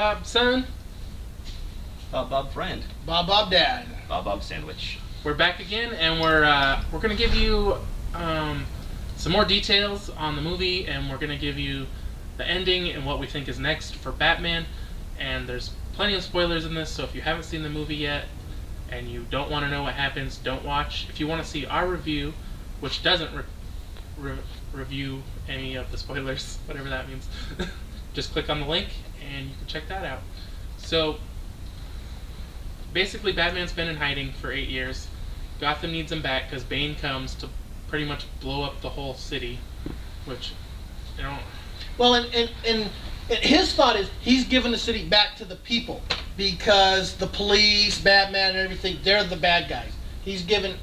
Bob son. Bob friend. Bob dad. Bob sandwich. We're back again, and we're gonna give you some more details on the movie, and we're gonna give you the ending and what we think is next for Batman. And there's plenty of spoilers in this, so if you haven't seen the movie yet and you don't want to know what happens, don't watch. If you want to see our review, which doesn't review any of the spoilers, whatever that means, just click on the link and you can check that out. So basically, Batman's been in hiding for 8 years. Gotham needs him back because Bane comes to pretty much blow up the whole city, which, you know... Well, and his thought is he's giving the city back to the people because the police, Batman, and everything, they're the bad guys. He's given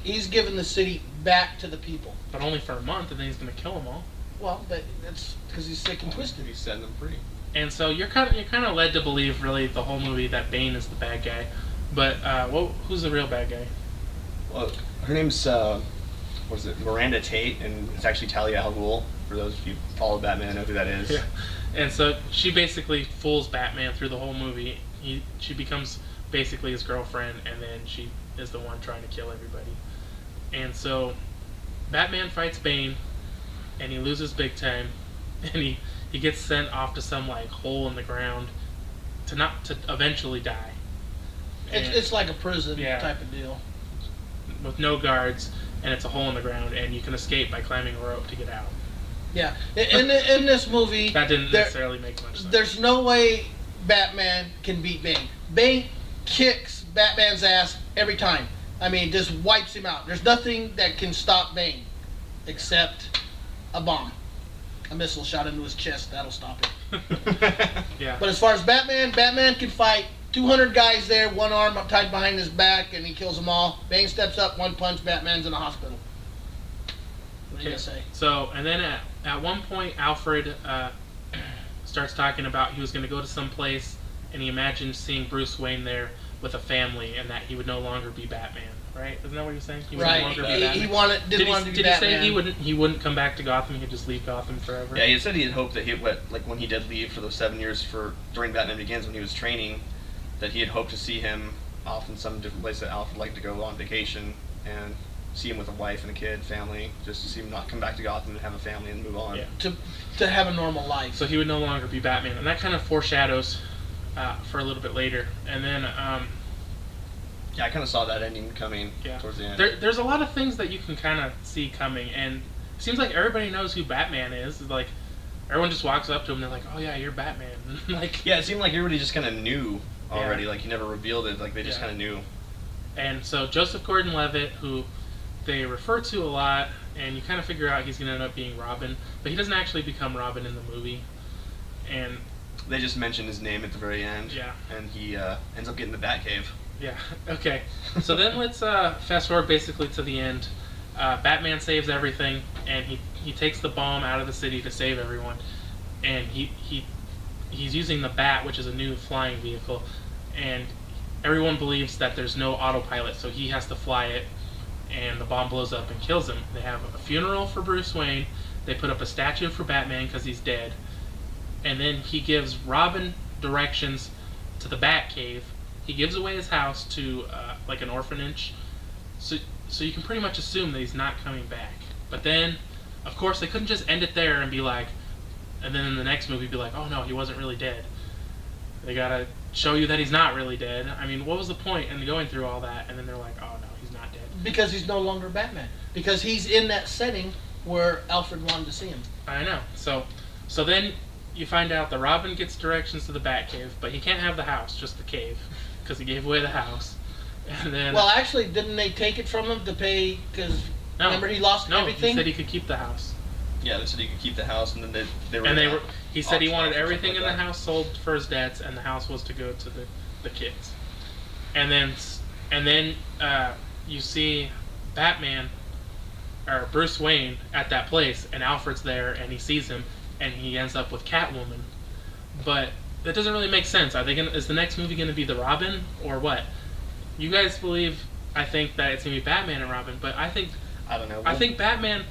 the city back to the people. But only for a month, and then he's going to kill them all. Well, but that's because he's sick and twisted. He's setting them free. And so you're kind of led to believe, really, the whole movie that Bane is the bad guy. But who's the real bad guy? Well, her name's Miranda Tate, and it's actually Talia al Ghul. For those of you who follow Batman, know who that is. Yeah. And so she basically fools Batman through the whole movie. She becomes basically his girlfriend, and then she is the one trying to kill everybody. And so Batman fights Bane, and he loses big time, and he gets sent off to some like hole in the ground to eventually die. It's like a prison Yeah. type of deal. With no guards, and it's a hole in the ground, and you can escape by climbing a rope to get out. Yeah. In this movie, That didn't necessarily make much sense. there's no way Batman can beat Bane. Bane kicks Batman's ass every time. I mean, just wipes him out. There's nothing that can stop Bane except a bomb. A missile shot into his chest, that'll stop him. Yeah. But as far as Batman can fight 200 guys there, one arm tied behind his back, and he kills them all. Bane steps up, one punch, Batman's in the hospital. What do you say? So, and then at one point, Alfred starts talking about he was going to go to some place, and he imagined seeing Bruce Wayne there with a family, and that he would no longer be Batman. Right? Isn't that what he was saying? He would Right. no longer be Batman. He didn't want to be Did Batman. he say he wouldn't come back to Gotham? He'd just leave Gotham forever. Yeah, he said he had hoped that when he did leave for those 7 years during Batman Begins when he was training, that he had hoped to see him off in some different place that Alfred liked to go on vacation and see him with a wife and a kid, family, just to see him not come back to Gotham and have a family and move on. Yeah. To have a normal life. So he would no longer be Batman, and that kind of foreshadows for a little bit later. And then Yeah, I kind of saw that ending coming towards the end. there's a lot of things that you can kind of see coming, and it seems like everybody knows who Batman is. Like, everyone just walks up to him and they're like, "Oh yeah, you're Batman." Like, yeah, it seemed like everybody just kind of knew already. Yeah. Like, he never revealed it. Like, they just kind of knew. And so Joseph Gordon-Levitt, who they refer to a lot, and you kind of figure out he's going to end up being Robin, but he doesn't actually become Robin in the movie. And they just mentioned his name at the very end. Yeah. And he ends up getting the Batcave. Yeah. Okay. So then let's fast forward basically to the end. Batman saves everything, and he takes the bomb out of the city to save everyone, and he's using the Bat, which is a new flying vehicle, and everyone believes that there's no autopilot, so he has to fly it, and the bomb blows up and kills him. They have a funeral for Bruce Wayne. They put up a statue for Batman because he's dead, and then he gives Robin directions to the Batcave. He gives away his house to like an orphanage, so you can pretty much assume that he's not coming back. But then, of course, they couldn't just end it there and be like, and then in the next movie be like, oh no, he wasn't really dead. They gotta show you that he's not really dead. I mean, what was the point in going through all that? And then they're like, oh no, he's not dead. Because he's no longer Batman. Because he's in that setting where Alfred wanted to see him. I know. So then you find out that Robin gets directions to the Batcave, but he can't have the house, just the cave, because he gave away the house. And then, well, actually, didn't they take it from him to pay? Because remember he lost everything. He said he could keep the house. Yeah, they said he could keep the house, and then he said he wanted everything in the house sold for his debts, and the house was to go to the kids. And then you see Batman or Bruce Wayne at that place, and Alfred's there, and he sees him, and he ends up with Catwoman. But that doesn't really make sense. Is the next movie going to be the Robin or what? You guys believe? I think that it's going to be Batman and Robin, but I don't know. I think Batman.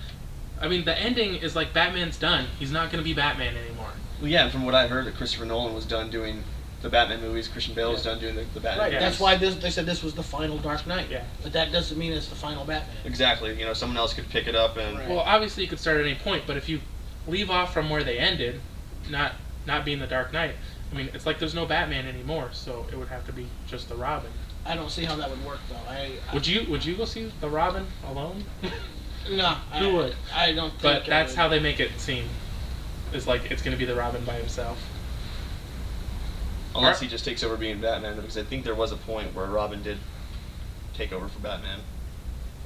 I mean, the ending is like Batman's done. He's not going to be Batman anymore. Well, yeah, from what I heard, that Christopher Nolan was done doing the Batman movies. Christian Bale was done doing the Batman. Right. Yeah. That's why they said this was the final Dark Knight. Yeah. But that doesn't mean it's the final Batman. Exactly. You know, someone else could pick it up and. Right. Well, obviously you could start at any point, but if you leave off from where they ended, not being the Dark Knight, I mean, it's like there's no Batman anymore, so it would have to be just the Robin. I don't see how that would work though. Would you go see the Robin alone? No. Who would? I don't think. But I that's would. how they make it seem. It's like it's going to be the Robin by himself. Unless he just takes over being Batman, because I think there was a point where Robin did take over for Batman.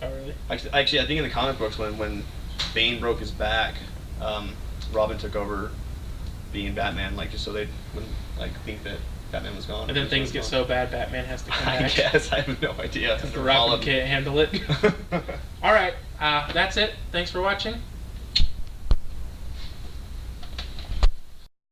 Oh, really? Actually, I think in the comic books when Bane broke his back, Robin took over being Batman, like just so they wouldn't like think that Batman was gone. And then things get so bad, Batman has to come I back. guess I have no idea. Because the Robin can't handle it. All right, that's it. Thanks for watching.